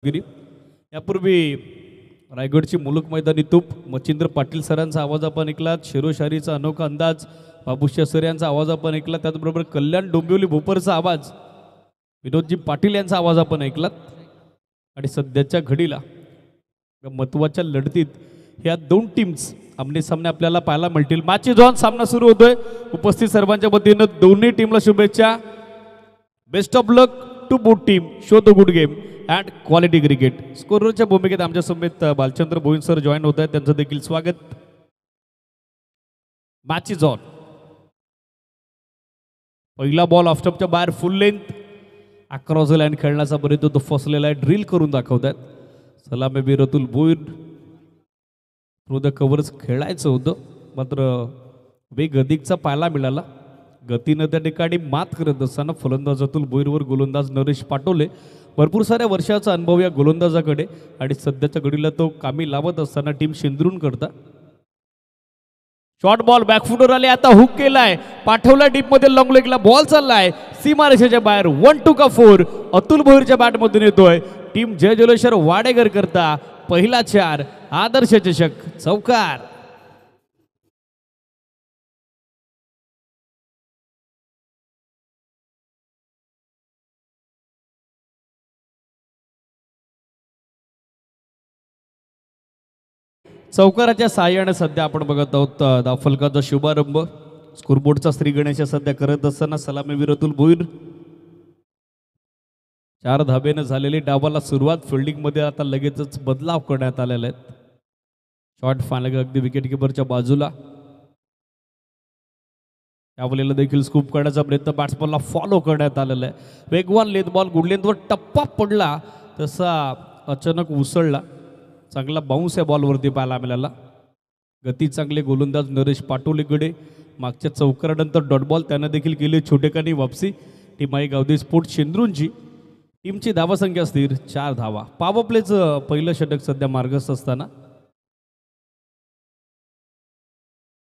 गिरी यापूर्वी रायगडची मुलुक मैदानी तूप मच्छिंद्र पाटील सरांचा आवाज आपण ऐकला, शेरोशारीचा अनोखा अंदाज बाबूशा सर यांचा आवाज आपण ऐकला, त्याचबरोबर कल्याण डोंबिवली भोपरचा आवाज विनोदजी पाटील यांचा आवाज आपण ऐकलात. आणि सध्याच्या घडीला महत्त्वाच्या लढतीत ह्या दोन टीम्स आमने सामने आपल्याला पाहायला मिळतील. मॅच इज ऑन, सामना सुरू होतोय. उपस्थित सर्वांच्या वतीनं दोन्ही टीमला शुभेच्छा. Best of luck to both team. Show the good game and quality cricket. स्कोररच्या भूमिकेत आमच्या समेत बालचंद्र भोईन सर जॉईन होत आहेत, त्यांचं देखील स्वागत. Match is on. पहिला बॉल ऑफस्टॉपच्या बाहेर फुल लेंथ अक्रॉस लाईन खेळण्याचा बरेच तो फसलेला आहे, ड्रिल करून दाखवत आहेत. सलामीवीर Atul Bhoir through the covers खेळायचं होतं, मात्र वेग अधिकचा पाहायला मिळाला. गतीनं त्या ठिकाणी मात करत असताना फलंदाज अतुल भोईरवर गोलंदाज नरेश पाटोले. भरपूर साऱ्या वर्षाचा अनुभव या गोलंदाजाकडे आणि सध्याच्या घडीला तो कामी लावत असताना टीम शेंद्रून करता. शॉर्ट बॉल बॅकफुटवर आले, आता हुक केलाय, पाठवला डीप मध्ये, लॉंग लेगला बॉल चाललाय सीमारेषेच्या बाहेर. 1-2 का 4 अतुल भोईरच्या बॅटमधून येतोय. टीम जय जलेश्वर वाडेकर करता पहिला 4. आदर्श चषक चौकार. चौकाराच्या साहाय्याने सध्या आपण बघत आहोत धावफलकाचा शुभारंभ. स्कोरबोर्डचा श्री गणेश सध्या करत असताना सलामीवीर अतुल भोईर. 4 धाबेनं झालेली डावाला सुरुवात. फिल्डिंगमध्ये आता लगेचच बदलाव करण्यात आलेले आहेत. शॉट फायनल अगदी विकेटकीपरच्या बाजूला. यावेळेला देखील स्कूप करण्याचा प्रयत्न बॅट्समनला फॉलो करण्यात आलेला आहे. वेगवान लेंथ बॉल गुड लेंथवर टप्पा पडला, तसा अचानक उसळला. चांगला बाउन्स या बॉलवरती पाहायला मिळाला. गती चांगले गोलंदाज नरेश पाटोलेकडे. मागच्या चौकारानंतर डॉट बॉल त्यानं देखील केली छोटेखानी वापसी. टीम आई गावदे स्पोर्ट शेंद्रूंची. टीमची धावासंख्या स्थिर 4 धावा. पॉवर प्लेचं पहिलं षटक सध्या मार्गस्थ असताना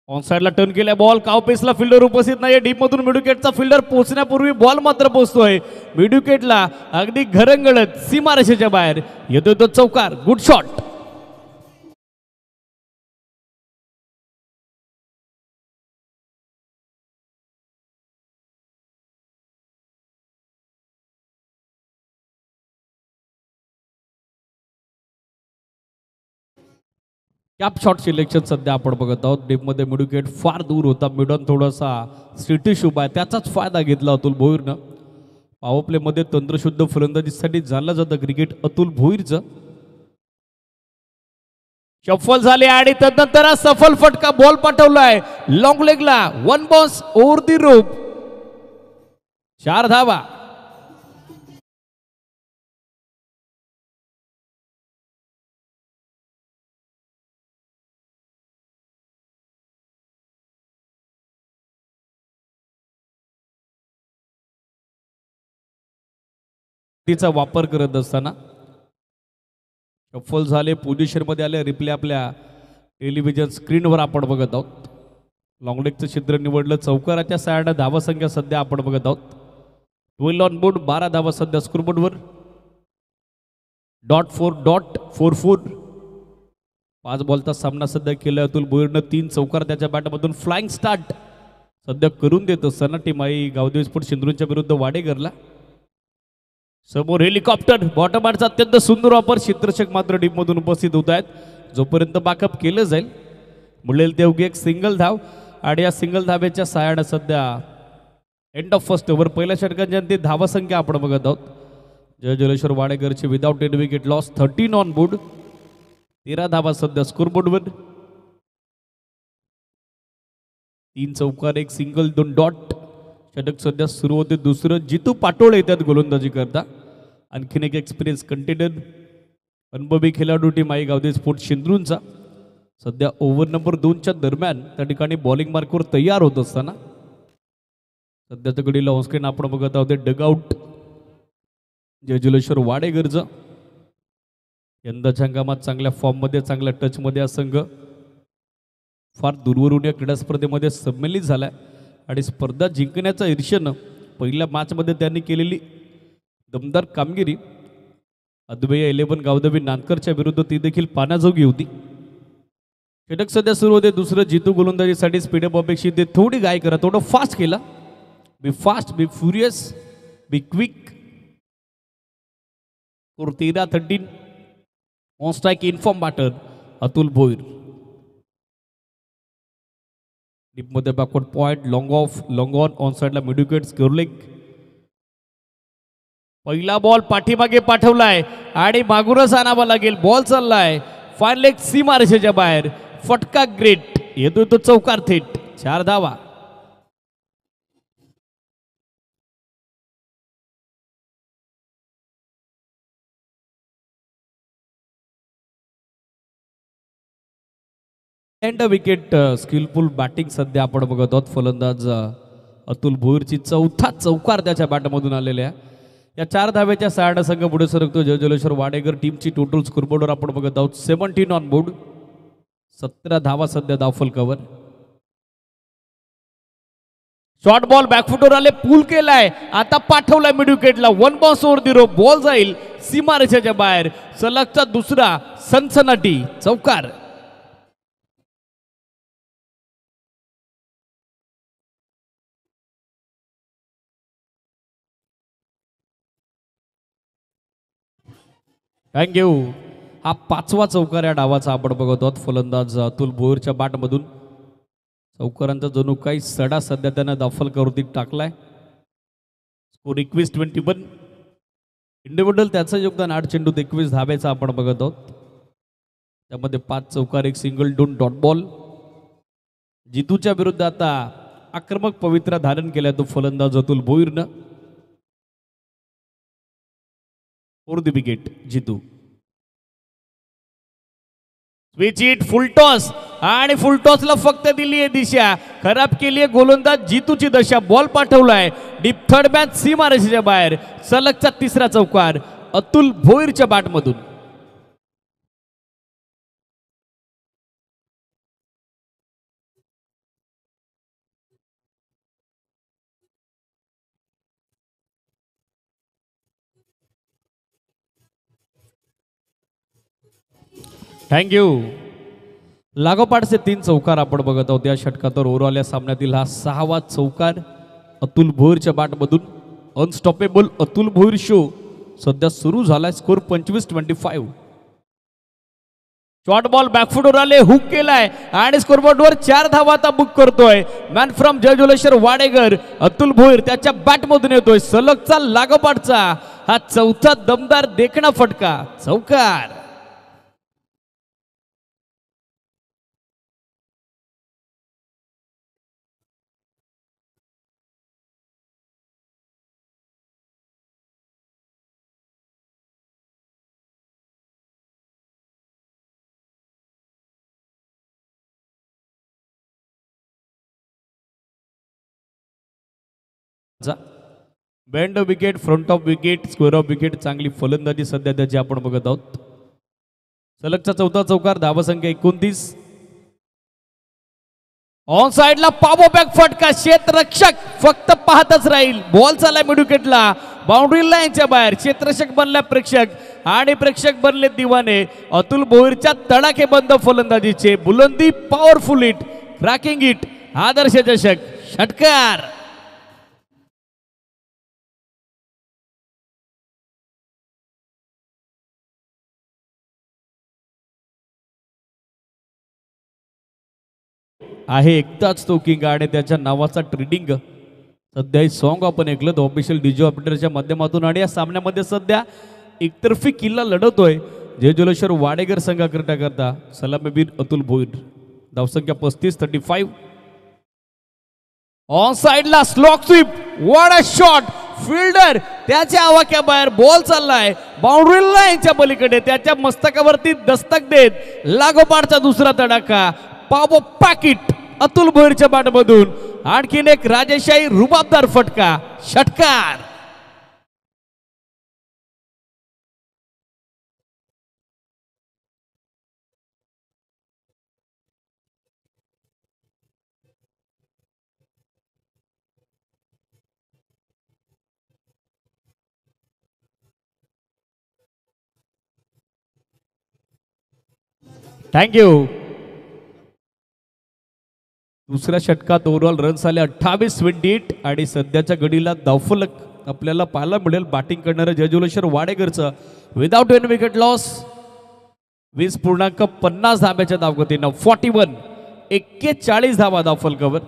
ऑन साईडला टर्न केल्या बॉल. कावपेसला फिल्डर उपस्थित नाही. डीपमधून मिडविकेटचा फिल्डर पोहोचण्यापूर्वी बॉल मात्र पोहोचतोय मिडविकेटला अगदी घरंगळत सीमारेषेच्या बाहेर. येतोय तो चौकार. Good shot. Cap shot selection सध्या आपण बघत आहोत. डीपमध्ये मिडविकेट फार दूर होता. मिडॉन थोडासा स्ट्रिटिश उभा आहे, त्याचाच फायदा घेतला अतुल भोईरनं. पॉवर प्लेमध्ये तंत्रशुद्ध फलंदाजीसाठी झालं जातं क्रिकेट अतुल भोईरचं. शफल झाले आणि तदनंतर सफल फटका बॉल पाठवलाय लॉंग लेगला. 1 बाउन्स ओव्हर दी रोप. 4 धावा. तिचा वापर करत असताना शफल झाले, पोझिशनमध्ये आले. रिप्ले आपल्या टेलिव्हिजन स्क्रीनवर आपण बघत आहोत. लॉंगलेगचं छिद्र निवडलं. चौकाराच्या साहाय्याने धावासंख्या सध्या आपण बघत आहोत. 12 ऑन बोर्ड. 12 धावा सध्या स्कोरबोर्डवर. .4.44. 5 बॉलचा सामना सध्या केला अतुल भोईरनं. 3 चौकार त्याच्या बॅटमधून. फ्लाइंग स्टार्ट सध्या करून देत असताना टीम आई गावदेवी स्पोर्ट शेंद्रूंच्या विरुद्ध वाडेकरला. समोर हेलिकॉप्टर बॉटम आर्टचा अत्यंत सुंदर वापर. क्षेत्ररक्षक मात्र डीपमधून उपस्थित होत आहेत. जोपर्यंत बॅकअप केलं जाईल मिळेल तेवढी एक सिंगल धाव. आणि या सिंगल धावेच्या साहाय्यानं सध्या एंड ऑफ फर्स्ट ओव्हर पहिल्या षटकांची अंतिम धावासंख्या आपण बघत आहोत. जय जलेश्वर वाडेकरची without any wicket loss 13 on board. 13 धावा सध्या स्कोरबोर्डवर. 3 चौकार, 1 सिंगल, 2 डॉट. षटक सध्या सुरू होते दुसरं. जितू पाटोळे येतात गोलंदाजी करता. आणखीन एक एक्सपिरियन्स कंटेनर अनुभवी खेळाडू टीम आई गावदे स्पोर्ट शेंद्रूंचा. सध्या ओव्हर नंबर 2च्या दरम्यान त्या ठिकाणी बॉलिंग मार्कवर तयार होत असताना सध्याच्या घडीला ऑनस्क्रीन आपण बघत आहोत डगआउट जय जलेश्वर वाडेकरचं. यंदाच्या हंगामात चांगल्या फॉर्ममध्ये, चांगल्या टचमध्ये हा संघ फार दूरवरून या क्रीडा स्पर्धेमध्ये संमिलित झालाय. आणि स्पर्धा जिंकण्याच्या ईर्ष्येनं पहिल्या मॅचमध्ये त्यांनी केलेली दमदार कामगिरी अद्वैय 11 गावदेवी नानकरच्या विरुद्ध ती देखील पाण्याजोगी होती. षटक सध्या सुरू होते दुसरं. जितू गोलंदाजीसाठी स्पीडअप अपेक्षित आहे. थोडी गाय करा, थोडं फास्ट केला. Be fast, be furious, be quick. Score 13-13. On strike in form batter Atul Bhoir. डीपमध्ये backward point, long off, long on साइडला मिड विकेट, स्क्वेअर लेग. पहिला बॉल पाठीमागे पाठवलाय आणि मागूनच आणावा लागेल. बॉल चाललाय फाईन लेग सीमा रेषेच्या बाहेर. फटका ग्रेट, येतोय तो चौकार थेट. 4 धावा. End wicket. स्किलफुल बॅटिंग सध्या आपण बघत आहोत. फलंदाज अतुल भोईरची चौथा चौकार त्याच्या बॅटमधून आलेल्या. या 4 धावेच्या 6 संघ पुढे सरकतो. जयजलेश्वर वाडेकर टीमची टोटल स्कोरबोर्डवर आपण बघत आहोत 17 ऑन बोर्ड. 17 धावा सध्या धावफलकावर. शॉर्ट बॉल बॅकफुटवर आले, पूल केलाय, आता पाठवलाय मिड विकेटला. 1 bounce over the row. Ball जाईल सीमारेषेच्या बाहेर. सलगचा दुसरा सनसनाटी चौकार. थँक्यू. हा 5वा चौकार या डावाचा आपण बघत आहोत. फलंदाज अतुल भोईरच्या बॅटमधून चौकारांचा जणू काही सडा सध्या त्यानं दाफलकावरती टाकलाय. स्कोर 21-21. इंडिव्हिज्युअल त्याचं योगदान 8 चेंडूत 21 धाब्याचा आपण बघत आहोत. त्यामध्ये 5 चौकार, 1 सिंगल, 2 डॉट बॉल. जितूच्या विरुद्ध आता आक्रमक पवित्रा धारण केलाय तो फलंदाज अतुल भोईरनं. For the wicket Jitu. Switch it, full toss, आणि फुल टॉसला फक्त दिली आहे दिशा. खराब केली आहे गोलंदाज जितूची दशा. बॉल पाठवलाय डीप थर्ड मॅच सीमारेषेच्या बाहेर. सलगचा तिसरा चौकार अतुल भोईरच्या बॅटमधून. थँक्यू. लागोपाठचे 3 चौकार आपण बघत आहोत या षटकातर. ओव्हरऑल या सामन्यातील हा 6वा चौकार अतुल भोईरच्या बॅटमधून. अनस्टॉपेबल अतुल भोईर शो सध्या सुरू झालाय. स्कोर 25-25. शॉर्ट बॉल बॅकफुटवर आले, हुक केलाय आणि स्कोरबोर्डवर 4 धावा आता बुक करतोय. मॅन फ्रॉम जयजलेश्वर वाडेकर अतुल भोईर त्याच्या बॅटमधून येतोय. सलगचा लागोपाठचा हा चौथा दमदार देखणा फटका चौकार. Bend wicket, front of wicket, square of wicket. चांगली फलंदाजी सध्या त्याची आपण बघत आहोत. सलगचा चौथा चौकार. धावसंख्या 29. ऑन साइडला पावो बॅक फटका. क्षेत्ररक्षक फक्त पाहतच राहील. बॉल चाललाय मिड विकेटला, बाउंड्री लाईनच्या बाहेर. क्षेत्ररक्षक बनला प्रेक्षक आणि प्रेक्षक बनले दिवाने. अतुल भोईरच्या तडाखेबंद फलंदाजीचे बुलंदी, पॉवरफुल हिट, क्रॅकिंग हिट, आदर्श चषक, षटकार. आहे एकदाच तो किंग आणि त्याच्या नावाचा ट्रेडिंग. सध्या हे सॉन्ग आपण ऐकलं ऑफिशियल डीजे ऑपरेटरच्या माध्यमातून. आणि या सामन्यामध्ये सध्या एकतर्फी किल्ला लढवतोय जयजलेश्वर वाडेकर संघाकरता करता सलामीवीर अतुल भोईर. धावसंख्या 35-35. ऑन साइडला slog sweep, what a shot. Fielder त्याच्या आवाक्या बाहेर. बॉल चाललाय बाउंड्री लाईनच्या पलीकडे. त्याच्या मस्तकावरती दस्तक देत लागोपाठचा दुसरा तडाखा. पावो पॅकेट अतुल भोईरच्या बॅटमधून. आणखीन एक राजेशाही रुबाबदार फटका, षटकार. थँक्यू. दुसऱ्या षटकात ओव्हरऑल रन्स आले 28-28 आणि सध्याच्या घडीला धावफलक आपल्याला पाहायला मिळेल बॅटिंग करणाऱ्या जयजुलेश्वर वाडेकरचं विदाउट एनी विकेट लॉस 20.50 धाब्याच्या धावगतीनं 41 धावा धावफलकावर.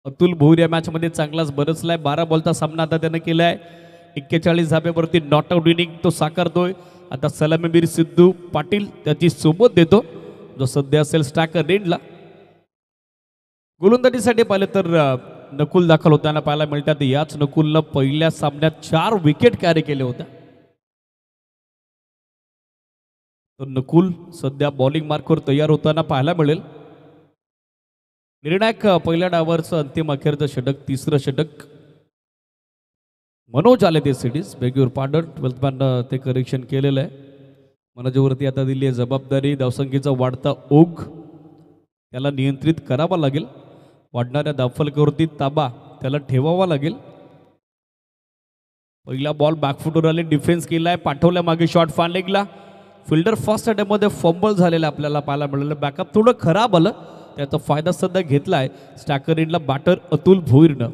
अतुल भोईर या मॅच मध्ये चांगलाच बरसलाय. 12 बॉलचा सामना आता त्यानं केलाय. 41 धाब्यावरती नॉट आउट इनिंग तो साकारतोय. आता सलामीवीर सिद्धू पाटील त्याची सोबत देतो जो सध्या असेल स्टॅकर रेंजला. गोलंदाजीसाठी पाहिलं तर नकुल दाखल होताना पाहायला मिळतात. याच नकुलनं पहिल्या सामन्यात 4 विकेट कॅरी केले होते. तर नकुल सध्या बॉलिंग मार्कवर तयार होताना पाहायला मिळेल. निर्णायक पहिल्या डावावरचं अंतिम अखेरचं षटक, तिसरं षटक. मनोज आले ते सिडीज बेग्यूर पार्डन 12th मॅन ते करेक्शन केलेलं आहे. मनोजवरती आता दिली आहे जबाबदारी. धावसंख्येचा वाढता ओघ त्याला नियंत्रित करावा लागेल. वाढणाऱ्या धावफलकावरती ताबा त्याला ठेवावा लागेल. पहिला बॉल बॅकफुटवर आले, डिफेन्स केलाय, पाठवल्या मागे शॉट फान लेगला. फिल्डर फर्स्ट अटेम्प्टमध्ये फंबल झालेला आपल्याला पाहायला मिळालं. बॅकअप थोडं खराब आलं, त्याचा फायदा सध्या घेतलाय स्टॅकर इनला बॅटर अतुल भोईरनं.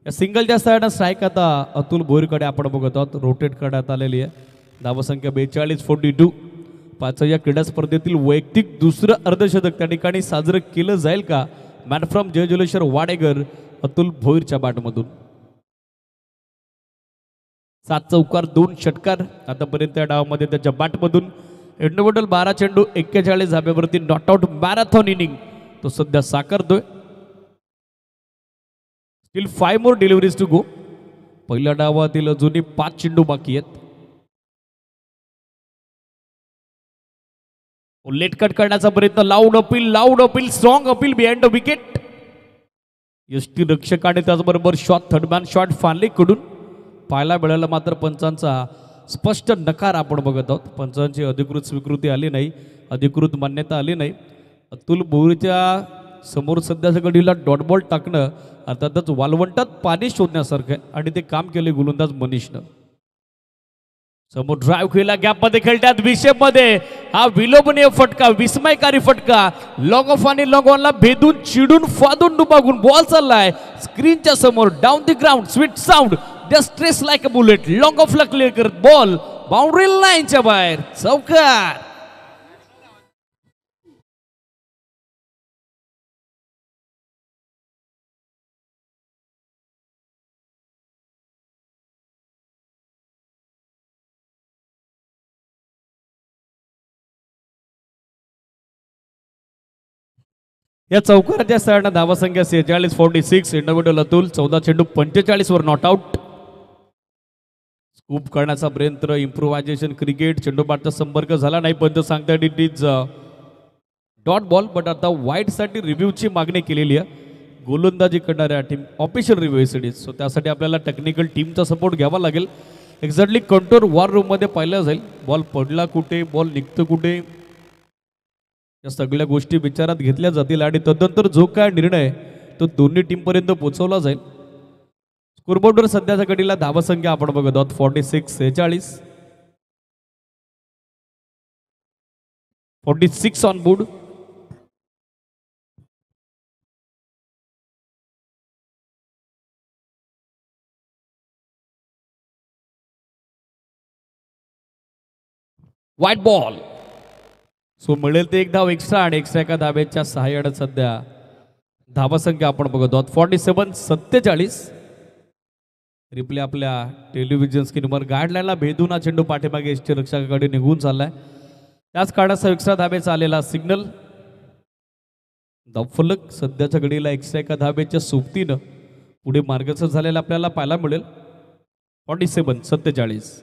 या सिंगलच्या साईडनं स्ट्राईक आता अतुल भोईरकडे आपण बघत आहोत. रोटेट करण्यात आलेली आहे. धावसंख्या 42-42. 5 या क्रीडा स्पर्धेतील वैयक्तिक दुसरं अर्धशतक त्या ठिकाणी साजरं केलं जाईल का? मॅन फ्रॉम जयजुलेश्वर वाडेकर अतुल भोईरच्या बॅटमधून. 7 चौकार 2 षटकार आतापर्यंत या डावामध्ये त्याच्या बॅटमधून. इंडिव्हिज्युअल 12 चेंडू 41 धाब्यावरती नॉट आउट मॅरेथॉन इनिंग तो सध्या साकारतोय. Still 5 more deliveries to go. पहिल्या डावातील अजूनही 5 चेंडू बाकी आहेत. लेट कट करण्याचा प्रयत्न. Loud appeal strong appeal behind the wicket. यष्टी रक्षकाने त्याचबरोबर शॉट थर्डमॅन शॉट फानले कडून पाहायला मिळाला. मात्र पंचांचा स्पष्ट नकार आपण बघत आहोत. पंचांची अधिकृत स्वीकृती आली नाही, अधिकृत मान्यता आली नाही. अतुल भोईरच्या समोर सध्याच्या घडीला डॉट बॉल टाकणं अर्थातच वालवंटात पाणी शोधण्यासारखं आहे आणि ते काम केले गोलंदाज मनीषनं. समोर ड्राईव्ह केला, गॅपमध्ये खेळतात विषयमध्ये. हा विलोभनीय फटका, विस्मयकारी फटका. लॉंग ऑफ आणि लॉंग ऑनला भेदून चिडून फादून दुबागून बॉल चाललाय स्क्रीनच्या समोर. Down the ground sweet sound just traced like a bullet. Long ऑफला क्लिअर करत बॉल बाउंड्री लाईनच्या बाहेर चौकार. या चौकाराच्या सहाय्याने धावसंख्या 46-46. इंडिव्हिज्युअल अतुल 14 चेंडू 45 वर नॉट आउट. स्कूप करण्याचा प्रयत्न, इम्प्रोव्हायझेशन क्रिकेट. चेंडू बॅटचा संपर्क झाला नाही, पण सांगतात it is dot ball. But आता वाईटसाठी रिव्ह्यूची मागणी केलेली आहे गोलंदाजी करणाऱ्या team official review CDs. So त्यासाठी आपल्याला टेक्निकल टीमचा सपोर्ट घ्यावा लागेल. एक्झॅक्टली कंट्रोल वॉर रूममध्ये पाहिलं जाईल. बॉल पडला कुठे, बॉल निघतं कुठे, या सगळ्या गोष्टी विचारात घेतल्या जातील आणि तदनंतर जो काय निर्णय तो दोन्ही टीमपर्यंत पोहोचवला जाईल. स्कोरबोर्डवर सध्याच्या घडीला धावसंख्या आपण बघत आहोत 46-46. 46 on board. White ball. So मिळेल ते एक धाव एक्स्ट्रा आणि एक्स्ट्रा एका धाब्याच्या सहाय्याने सध्या धावसंख्या आपण बघत आहोत 47-47. रिप्ले आपल्या टेलिव्हिजन स्क्रीनवर गाईडलाईनला भेदून हा चेंडू पाठीमागे एसटी रक्षकाकडे निघून चाललाय. त्याच काळाचा एक्स्ट्रा धाब्याचा आलेला सिग्नल. धावफलक सध्याच्या घडीला एक्स्ट्रा एका धाब्याच्या सोबतीनं पुढे मार्गस्थ झालेला आपल्याला पाहायला मिळेल. 47-47.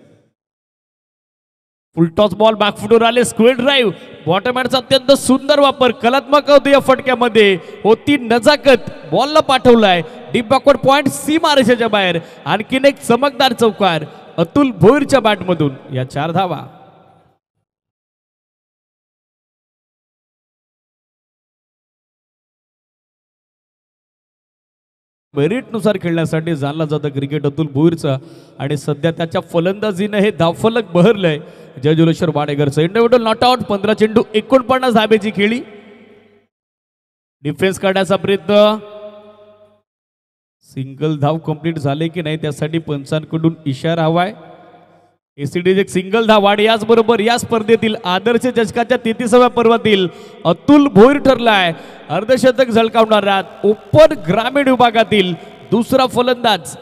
फुल टॉस बॉल बॅकफुटवर आले, स्क्वेअर ड्राईव्ह. बॉटम हँडचा अत्यंत सुंदर वापर, कलात्मक होतो या फटक्यामध्ये. होती नजाकत, बॉलला पाठवलाय डीप बॅकवर्ड पॉइंट सी मारेशाच्या बाहेर. आणखीन एक चमकदार चौकार अतुल भोईरच्या बॅटमधून. या 4 धावा. मेरिटनुसार खेळण्यासाठी जाणला जातं क्रिकेट अतुल भोईरचा आणि सध्या त्याच्या फलंदाजीने हे धावफलक बहरलंय जयजुलेश्वर वाडेकरचं. Individual not out. 15 चेंडू 49 धाब्याची खेळी. डिफेन्स करण्याचा प्रयत्न. सिंगल धाव कंप्लीट झाले की नाही त्यासाठी पंचांकडून इशारा हवाय. एसीडी एक सिंगल धाव आणि याचबरोबर या स्पर्धेतील आदर्श चषकाच्या 33व्या पर्वातील अतुल भोईर ठरलाय अर्धशतक झळकावणारा ओपन ग्रामीण विभागातील दुसरा फलंदाज.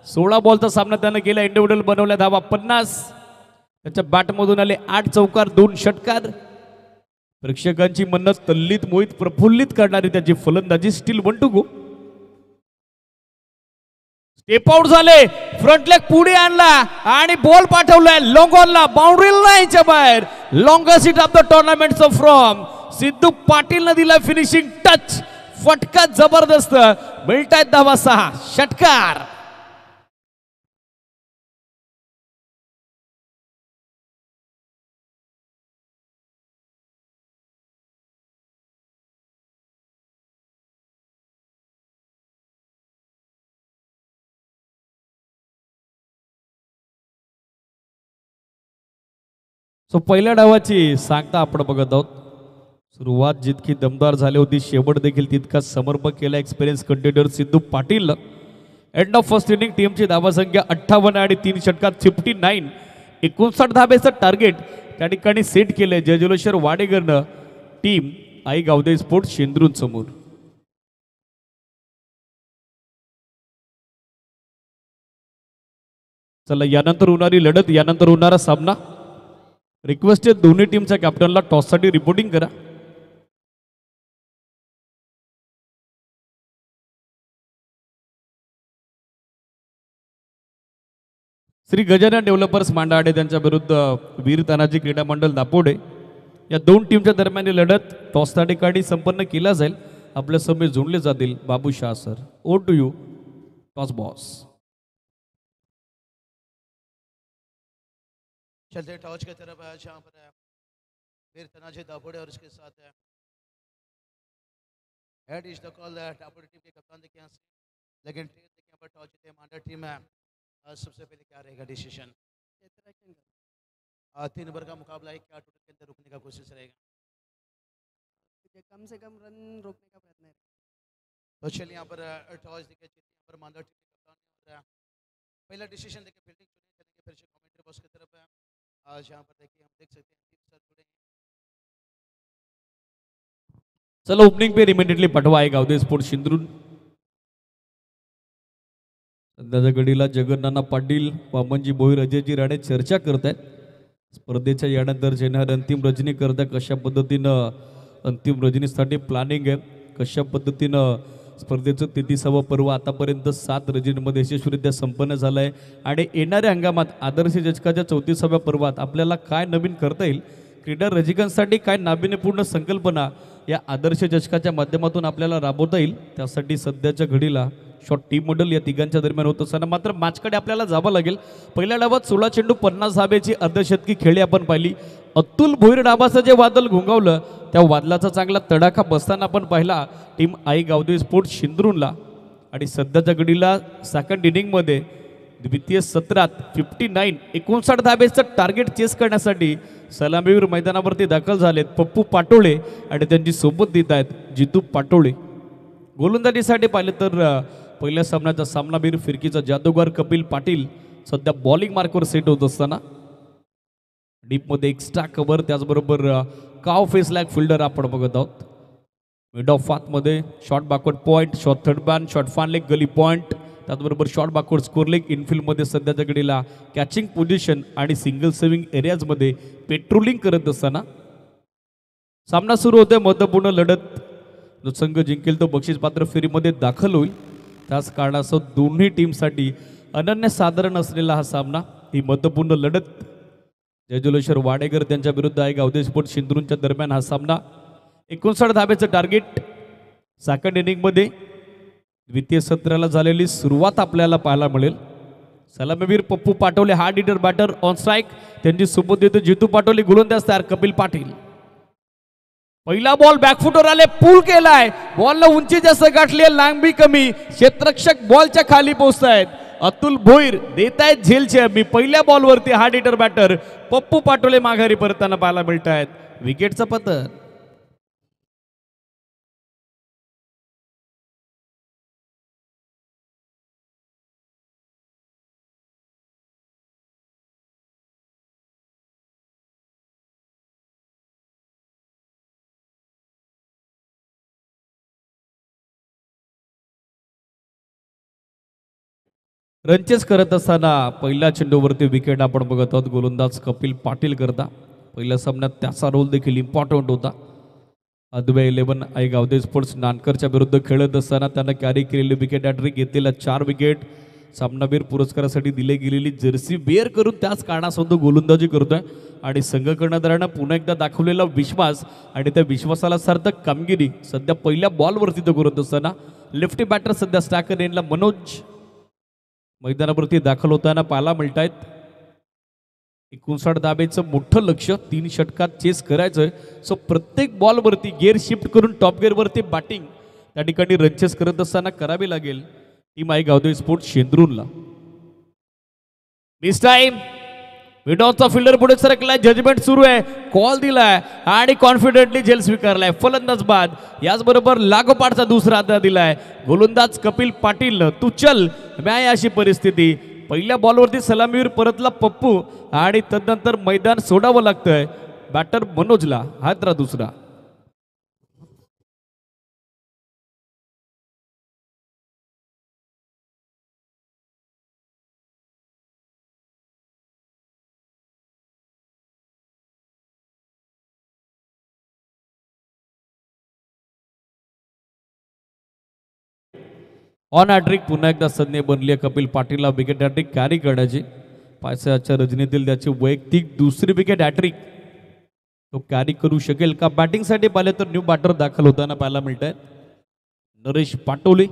16 बॉलचा सामना त्यानं केला. इंडिव्हिज्युअल बनवल्या धावा 50. त्याच्या बॅटमधून आले 8 चौकार 2 षटकार. प्रेक्षकांची मनं तल्लीत मोहित प्रफुल्लित करणारी त्याची फलंदाजी. Steel 1 to go. Step out झाले. फ्रंट लेग पुढे आणला आणि बॉल पाठवलाय लॉंग ऑनला. बाउंड्री लाईनच्या बाहेर. Longest hit of the tournament from Sidhu पाटीलने दिला फिनिशिंग टच. फटका जबरदस्त. मिळतायत धावा 6 षटकार. सो पहिल्या डावाची सांगता आपण बघत आहोत. सुरुवात जितकी दमदार झाली होती शेवट देखील तितका समर्पक केला experience contender Sidhu Patil. End of first inning टीमची धावासंख्या 58 आणि 3 षटकात 59. 59 धाब्याचं टार्गेट त्या ठिकाणी सेट केलंय जयजुलेश्वर वाडेकरनं टीम आई गावदे स्पोर्ट्स शेंद्रून समोर. चला यानंतर होणारी लढत यानंतर होणारा सामना. रिक्वेस्ट आहे दोन्ही टीमच्या कॅप्टनला टॉससाठी रिपोर्टिंग करा. श्री गजानन डेव्हलपर्स मांडाडे त्यांच्या विरुद्ध वीर तानाजी क्रीडा मंडळ दापोडे या दोन टीमच्या दरम्यान लढत टॉसच्या ठिकाणी संपन्न केला जाईल. आपल्या समेत जोडले जातील Babu Shah sir. Over to you toss boss. चलते टॉस की तरफ है जहाँ पर है वीर तानाजी दापोड़े और उसके साथ है head is the call Dapode team के कप्तान देखिए यहाँ से लेकिन टीम देखिए यहाँ पर टॉस जीते मांडा टीम है. सबसे पहले क्या रहेगा डिसीजन? 3 ओवर का मुकाबला है. क्या टोटल के अंदर रुकने का कोशिश रहेगा? कम से कम रन रोकने का प्रयत्न है. तो चलिए यहाँ पर टॉस देखिए जीते यहाँ पर मांडा टीम के कप्तान ने पहला डिसीजन देखिए फील्डिंग चुने चलेंगे फिर से कमेंट्री बॉक्स की तरफ है. आज यहाँ पर देखिए हम देख सकते हैं सर जुड़े हैं. चला ओपनिंग पे इमिडिएटली पाठवा आहे गावदे स्पोर्ट्स शिंद्रून. सध्याच्या घडीला जगन्नाना पाटील वामनजी भोईर अजयजी राणे चर्चा करत आहेत. स्पर्धेच्या यानंतर येणार अंतिम रजनी करता कशा पद्धतीनं अंतिम रजनीसाठी प्लॅनिंग आहे, कशा पद्धतीनं स्पर्धेचं 33वा पर्व आतापर्यंत 7 रजनीमध्ये यशस्वीरित्या संपन्न झालं आहे आणि येणाऱ्या हंगामात आदर्श चषकाच्या 34व्या पर्वात आपल्याला काय नवीन करता येईल, क्रीडा रसिकांसाठी काय नाविन्यपूर्ण संकल्पना या आदर्श चषकाच्या माध्यमातून आपल्याला राबवता येईल, त्यासाठी सध्याच्या घडीला शॉर्ट टीम मॉडेल या तिघांच्या दरम्यान होत असताना मात्र मॅचकडे आपल्याला जावं लागेल. पहिल्या डावात 16 चेंडू 50 धाब्याची अर्धशतकी खेळी आपण पाहिली. अतुल भोईर डावाचं जे वादळ घुंगावलं त्या वादळाचा चांगला तडाखा बसताना आपण पाहिला टीम आई गावदे स्पोर्ट्स शिंद्रूनला. आणि सध्याच्या घडीला सेकंड इनिंगमध्ये द्वितीय सत्रात 59 धाब्याचं टार्गेट चेस करण्यासाठी सलामीवीर मैदानावरती दाखल झालेत पप्पू पाटोळे आणि त्यांची सोबत देत आहेत जितू पाटोळे. गोलंदाजीसाठी पाहिलं तर पहिल्या सामन्याचा सामनावीर फिरकीचा जादूगार कपिल पाटील सध्या बॉलिंग मार्कवर सेट होत असताना डीपमध्ये एक्स्ट्रा कव्हर त्याचबरोबर काव फेस लॅग फिल्डर आपण बघत आहोत. मिड ऑफ पाथमध्ये short backward point, short third man, short fine leg gully point, त्याचबरोबर शॉर्ट बॅकवर्ड स्कोर लेग इनफिल्डमध्ये सध्याच्या घडीला कॅचिंग पोझिशन आणि सिंगल सेव्हिंग एरियाजमध्ये पेट्रोलिंग करत असताना सामना सुरू होते. महत्त्वपूर्ण लढत जो संघ जिंकेल तो बक्षीस पात्र फेरीमध्ये दाखल होईल. त्याच कारणास्तव दोन्ही टीमसाठी अनन्यसाधारण असलेला हा सामना, ही महत्त्वपूर्ण लढत जयजुलेश्वर वाडेकर त्यांच्या विरुद्ध आहे गावदे स्पोर्ट्स शिंद्रूनच्या दरम्यान हा सामना. 59 धाब्याचं टार्गेट. सेकंड इनिंगमध्ये द्वितीय सत्राला झालेली सुरुवात आपल्याला पाहायला मिळेल. सलामीवीर Pappu Patole hard hitter batter on strike, त्यांची सोबत देतो जितू पाटोले. गोलंदाज तयार कपिल पाटील. पहिला बॉल बॅकफुटवर आले, पूल केलाय, बॉलला उंची जास्त गाठली आहे, लांबी कमी, क्षेत्ररक्षक बॉलच्या खाली पोहोचतायत. अतुल भोईर देत आहेत झेलचे हमी. पहिल्या बॉलवरती hard hitter batter Pappu Patole माघारी परताना पाहायला मिळत आहेत. विकेटचं पतन. रनचेस करत असताना पहिल्या चेंडूवरती विकेट आपण बघत आहोत. गोलंदाज कपिल पाटील करता. पहिल्या सामन्यात त्याचा रोल देखील इम्पॉर्टंट होता. अद्वै 11 आई गावदे स्पोर्ट्स नानकरच्या विरुद्ध खेळत असताना त्यानं कॅरी केलेली विकेट हॅट्रिक, घेतलेल्या 4 विकेट. सामनावीर पुरस्कारासाठी दिले गेलेली जर्सी वेअर करून त्याच कारणासोबत गोलंदाजी करतोय आणि संघ कर्णधारानं पुन्हा एकदा दाखवलेला विश्वास आणि त्या विश्वासाला सार्थक कामगिरी सध्या पहिल्या बॉलवरती तो करत असताना लेफ्टी बॅटर सध्या स्टॅकर एंडला मनोज मैदानावरती दाखल होताना पाहायला मिळत आहेत. 59 धाब्याचं मोठं लक्ष 3 षटकात चेस करायचंय. सो प्रत्येक बॉलवरती गिअर शिफ्ट करून टॉप गिअरवरती बॅटिंग त्या ठिकाणी रनचेस करत असताना करावी लागेल टीम आई गावदे स्पोर्ट्स शेंद्रूनला. मिस टाइम, विडॉचा फिल्डर पुढे सरकलाय, जजमेंट सुरू आहे, कॉल दिलाय आणि कॉन्फिडेंटली झेल स्वीकारलाय. फलंदाज बाद, याचबरोबर लागोपाठचा दुसरा हात दिलाय. गोलंदाज कपिल पाटील तू चल मॅ अशी परिस्थिती. पहिल्या बॉलवरती सलामीवर परतला पप्पू आणि तदनंतर मैदान सोडावं लागतंय बॅटर मनोजला. हा दुसरा. ऑन हॅट्रिक पुन्हा एकदा संधी बनली आहे कपिल पाटीलला विकेट हॅट्रिक कॅरी करण्याची. पायसाच्या रजनीतील त्याची वैयक्तिक दुसरी विकेट हॅट्रिक. तो कॅरी करू शकेल का? बॅटिंगसाठी पाहिले तर न्यू बॅटर दाखल होताना पाहायला मिळत आहे नरेश पाटोले.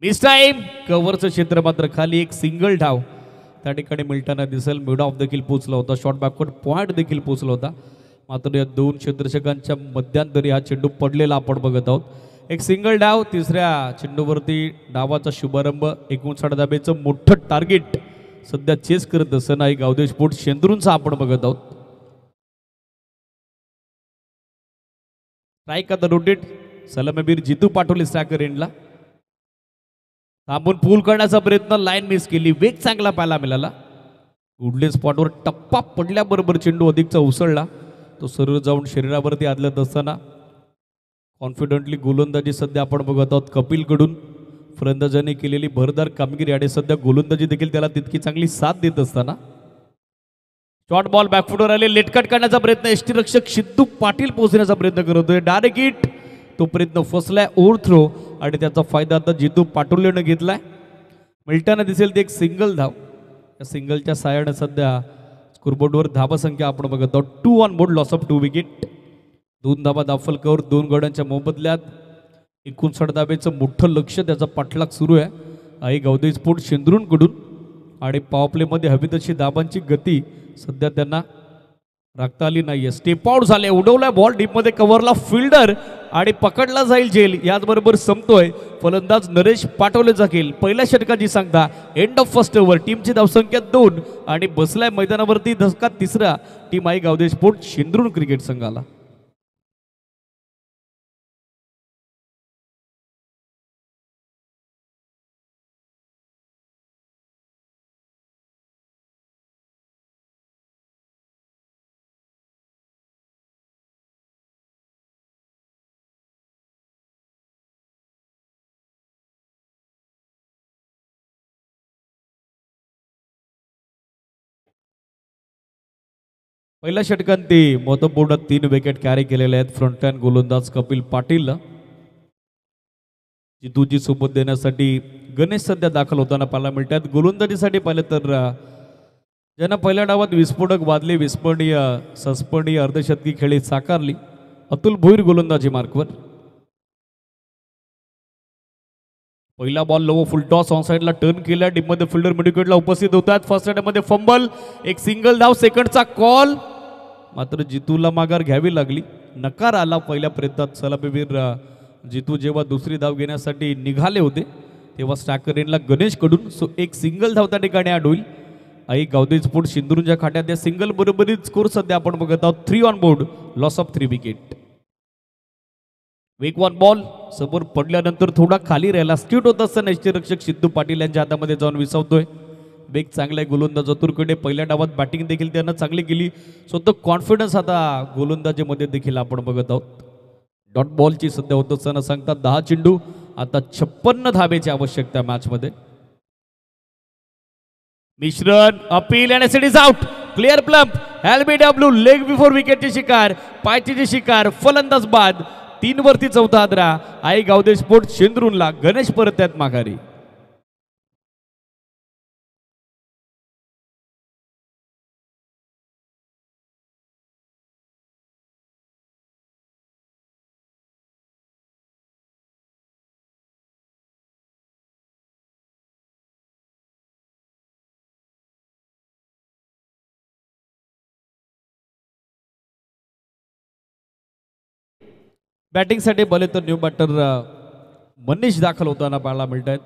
मिस टाइम, कव्हरचं क्षेत्र मात्र खाली. एक सिंगल धाव त्या ठिकाणी मिळताना दिसेल. मिड ऑफ देखील पोहोचला होता, शॉर्ट बॅकवर्ड पॉइंट देखील पोहोचला होता. मात्र या 2 क्षेत्ररक्षकांच्या मध्यांतरी हा चेंडू पडलेला आपण बघत आहोत. एक सिंगल डाव, तिसऱ्या चेंडूवरती डावाचा शुभारंभ. 59 धाब्याचं मोठं टार्गेट सध्या चेस करत असताना आई गावदे स्पोर्ट्स शेंद्रूनचा आपण बघत आहोत. स्ट्राईक आता रोटेट, सलामीवीर जितू पाटोले स्टॅकर एंडला. थांबून पूल करण्याचा प्रयत्न, लाईन मिस केली. वेग चांगला पाहायला मिळाला. उडले स्पॉटवर टप्पा पडल्याबरोबर चेंडू अधिकचा उसळला. तो सरळ जाऊन शरीरावरती आदलत असताना कॉन्फिडंटली गोलंदाजी सध्या आपण बघत आहोत कपिलकडून. फलंदाजांनी केलेली भरदार कामगिरी आणि सध्या गोलंदाजी देखील त्याला तितकी चांगली साथ देत असताना शॉर्ट बॉल बॅकफुटवर आले, लेटकट करण्याचा प्रयत्न. एसटी रक्षक सिद्धू पाटील पोहोचण्याचा प्रयत्न करतोय. डायरेक्ट हिट, तो प्रयत्न फसलाय. ओव्हर थ्रो आणि त्याचा फायदा आता जितू पाटोलेनं घेतलाय. मिळताना दिसेल ते एक सिंगल धाव. या सिंगलच्या साहाय्याने सध्या स्कोरबोर्डवर धाबा संख्या आपण बघत आहोत 2 on board, loss of 2 wicket. 2 धाबा दाखल करून 2 गड्यांच्या मोबदल्यात 59 धाब्याचं मोठं लक्ष, त्याचा पाठलाग सुरू आहे आई गावदे स्पोर्ट्स शेंद्रूनकडून. आणि पॉवरप्लेमध्ये हवी तशी धाबांची गती सध्या त्यांना राखता आली नाहीये. स्टेप आउट झाले, उडवलाय बॉल डीपमध्ये, कव्हरला फिल्डर आणि पकडला जाईल झेल. याचबरोबर संपतोय फलंदाज नरेश पाटोले जाईल. पहिल्या षटकाची सांगता एंड ऑफ फर्स्ट ओव्हर. टीमची धावसंख्या 2 आणि बसलाय मैदानावरती धक्का तिसरा टीम आई गावदे स्पोर्ट्स शेंद्रून क्रिकेट संघाला. पहिल्या षटकांती मोदबोर्डात 3 विकेट कॅरी केलेले आहेत फ्रंट हँड गोलंदाज कपिल पाटीलला. जितूजी सोबत देण्यासाठी गणेश सध्या दाखल होताना पाहायला मिळतात. गोलंदाजीसाठी पाहिलं तर ज्यांना पहिल्या डावात विस्फोटक वादले, विस्मरणीय संस्मरणीय अर्धशतकी खेळी साकारली, अतुल भोईर गोलंदाजी मार्कवर. पहिला ball low full toss on साइडला टर्न केला, डीपमध्ये फिल्डर मिडविकेटला उपस्थित होतात. फर्स्ट मध्ये फंबल, एक सिंगल धाव, सेकंडचा कॉल, मात्र जितूला माघार घ्यावी लागली. नकार आला पहिल्या प्रयत्नात. सलामीवीर जितू जेव्हा दुसरी धाव घेण्यासाठी निघाले होते तेव्हा स्ट्रायकर एंडला गणेश कडून एक सिंगल धाव त्या ठिकाणी ॲड होईल. आई गावदे स्पोर्ट सिंधुदुर्गच्या खात्यात या सिंगल बरोबरीत स्कोर सध्या आपण बघत आहोत 3 on board, loss of 3 wicket. वेगवान बॉल समोर पडल्यानंतर थोडा खाली राहिला, स्ट्यूट होत असताना यष्टीरक्षक सिद्धू पाटील यांच्या हातामध्ये जाऊन विसावतोय. वेग चांगला आहे गोलंदाज अतुरकडे. पहिल्या डावात बॅटिंग देखील त्यानं चांगली केली. स्वतः कॉन्फिडन्स आता गोलंदाजीमध्ये देखील आपण बघत आहोत. डॉट बॉलची सध्या होत असताना सांगतात 10 चेंडू, आता 56 धावेची आवश्यकता मॅचमध्ये. मिश्रण अपील आणि it is out. Clear plumb, LBW leg before विकेटची शिकार, पायचीची शिकार, फलंदाज बाद. 3 वरती 4था आदरा. आई गावदे स्पोर्ट शेंद्रूनला गणेश परत आहेत माघारी. बॅटिंगसाठी भले तर न्यू बॅटर मनीष दाखल होताना पाहायला मिळत आहेत.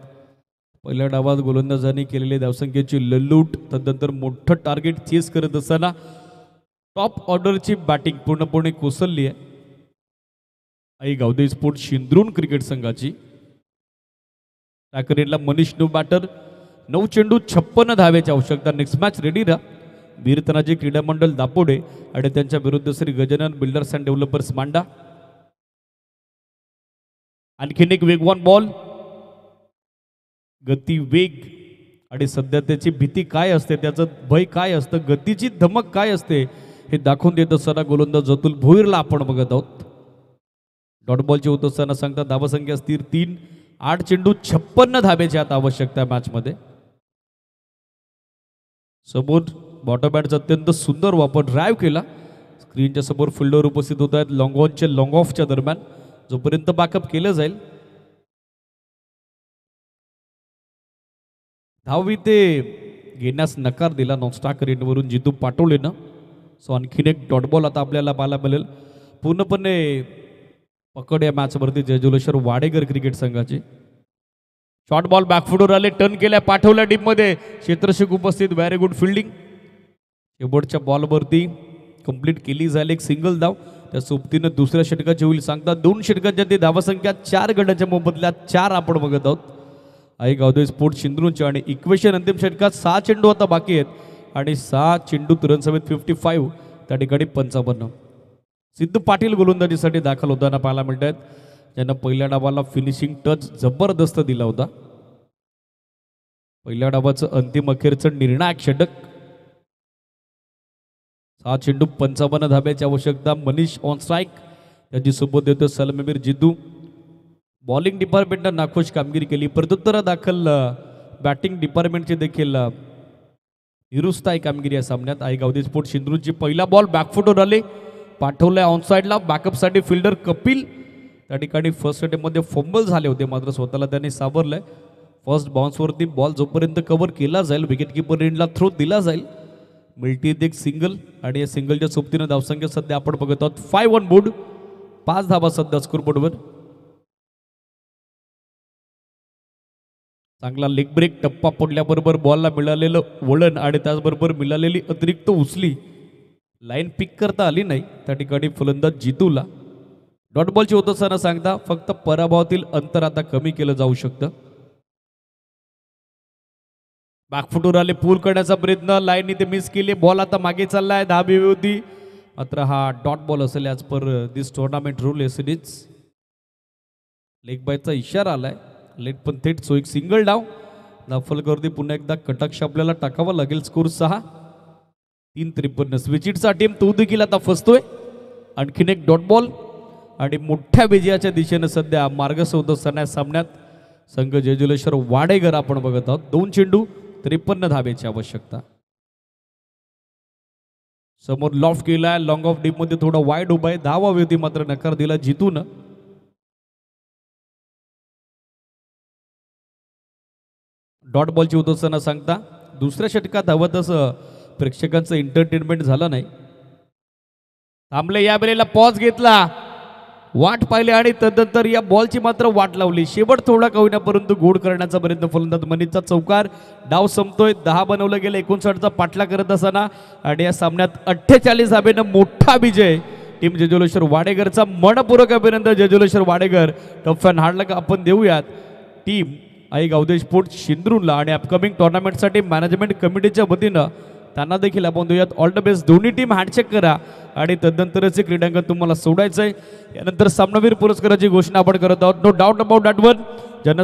पहिल्या डावात गोलंदाजांनी केलेली धावसंख्येची लल्लूट, तदनंतर मोठं टार्गेट चेस करत असताना टॉप ऑर्डरची बॅटिंग पूर्णपणे कोसळली आहे आई गावदे स्पोर्ट शिंद्रून क्रिकेट संघाची. टाकरेला मनीष न्यू बॅटर, 9 चेंडू 56 धावेची आवश्यकता. नेक्स्ट मॅच रेडी राहा. वीरतनाजी क्रीडा मंडळ दापोडे आणि त्यांच्या विरुद्ध Shri Gajanan builders and developers मांडा. आणखीन एक वेगवान बॉल, गती, वेग आणि सध्या त्याची भीती काय असते, त्याचं भय काय असतं, गतीची धमक काय असते हे दाखवून देत असताना गोलंदाज अतुल भोईरला आपण बघत आहोत. डॉट बॉलची होत असताना सांगतात धावसंख्या स्थिर 3, 8 चेंडू 56 धावेची आता आवश्यकता मॅचमध्ये. समोर बॉटम बॅटचा अत्यंत सुंदर वापर ड्राईव्ह केला. स्क्रीनच्या समोर फिल्डर उपस्थित होत आहेत लॉंग ऑनच्या लॉंग ऑफच्या दरम्यान, जोपर्यंत बॅकअप केलं जाईल. धावी ते घेण्यास नकार दिला नॉनस्टार रेंडवरून जितू पाटोलेनं. सो आणखीन एक डॉट बॉल आता आपल्याला पाहायला मिळेल. पूर्णपणे पकड या मॅचवरती जयजुलेश्वर वाडेकर क्रिकेट संघाची. शॉर्ट बॉल बॅकफुटवर आले, टर्न केल्या, पाठवल्या डीपमध्ये, क्षेत्ररक्षक उपस्थित, व्हेरी गुड फिल्डिंग. शेवटच्या बॉलवरती कंप्लीट केली जाईल एक सिंगल धाव. त्या सोबतीनं दुसऱ्या षटकाची होईल सांगतात 2 षटकांच्या ती धावसंख्या 4 गटाच्या मोबदल्यात 4 आपण बघत आहोत आई गावदे स्पोर्ट शिंद्रूंच्या. आणि इक्वेशन अंतिम षटकात 6 चेंडू आता बाकी आहेत आणि 6 चेंडूत रन समेत 55, त्या ठिकाणी 55. सिद्धू पाटील गोलंदाजीसाठी दाखल होताना पाहायला मिळत आहेत, ज्यांना पहिल्या डावाला फिनिशिंग टच जबरदस्त दिला होता. पहिल्या डावाचं अंतिम अखेरचं निर्णायक षटक. 6 चेंडू 55 धाब्याची आवश्यकता. मनीष ऑन स्ट्राईक, त्याची सोबत देतो सलामीवीर जितू. बॉलिंग डिपार्टमेंटनं नाखुश कामगिरी केली. प्रत्युत्तर दाखल बॅटिंग डिपार्टमेंटची देखील निरुस्ताही कामगिरी या सामन्यात. आई गावदे स्पोर्ट सिंधूची पहिला बॉल बॅकफुटवर आले, पाठवलाय ऑन साईडला. बॅकअपसाठी फिल्डर कपिल, त्या ठिकाणी फर्स्ट अटेम्प्टमध्ये फंबल झाले होते, मात्र स्वतःला त्यांनी सावरलंय. फर्स्ट बाउन्सवरती बॉल जोपर्यंत कव्हर केला जाईल, विकेट किपर एंडला थ्रो दिला जाईल, मिळतील एक सिंगल. आणि या सिंगलच्या सोबतीनं धावसंख्या सध्या आपण बघत आहोत 5 ऑन बोर्ड, 5 धावा सध्या स्कोरबोर्डवर. चांगला लेग ब्रेक टप्पा पडल्याबरोबर बॉलला मिळालेलं वळण आणि त्याचबरोबर मिळालेली अतिरिक्त उचली, लाईन पिक करता आली नाही त्या ठिकाणी फलंदाज जितूला. डॉट बॉलची होत असताना सांगता फक्त पराभवातील अंतर आता कमी केलं जाऊ शकतं. बॅकफुटवर आले, पूल करण्याचा प्रयत्न, लाईन इथे मिस केली, बॉल आता मागे चाललाय, धाबी होती, मात्र हा डॉट बॉल असेल ॲज पर दिस टुर्नामेंट रूल. एसिडीज लेग बायचा इशारा आलाय, लेग पण थेट. सो एक सिंगल डाव. दाफलकरती पुन्हा एकदा कटाक्ष आपल्याला टाकावा लागेल. स्कोर 6, 3-53. स्विचिटचा टीम तो देखील आता फसतोय. आणखीन एक डॉट बॉल आणि मोठ्या विजयाच्या दिशेने सध्या मार्गस्थ होत असताना सामन्यात संघ जयजुलेश्वर वाडेकर आपण बघत आहोत. 2 चेंडू 53 धावेची आवश्यकता. समोर लॉफ्ट केलाय, लॉंग ऑफ डीप मध्ये थोडा वाईड उभा आहे, धाव हवी होती मात्र नकार दिला जितून. डॉट बॉलची होत असताना सांगता दुसऱ्या षटकात हवं तसं प्रेक्षकांचं एंटरटेनमेंट झालं नाही. थांबले या वेळेला पॉज घेतला, वाट पाहिली आणि तदनंतर या बॉलची मात्र वाट लावली. शेवट थोडा का होईना परंतु गोड करण्याचा प्रयत्न फलंदाज मनीतचा चौकार. डाव संपतोय, 10 बनवलं गेलं 59चा पाठला करत असताना आणि या सामन्यात 48 धाब्यानं मोठा विजय टीम जेजुलेश्वर वाडेकरचा. मनपूर्वक अभिनंदन जेजुलेश्वर वाडेकर. टॉप फॅन हार्डला का आपण देऊयात टीम आई गावदेश स्पोर्ट शिंद्रूरला आणि अपकमिंग टुर्नामेंटसाठी मॅनेजमेंट कमिटीच्या वतीनं त्यांना देखील आपण देऊयात ऑल द बेस्ट. दोन्ही टीम हँडशेक करा आणि तदनंतरच क्रीडांगण तुम्हाला सोडायचं आहे. यानंतर सामनावीर पुरस्काराची घोषणा आपण करत आहोत. No doubt about that one.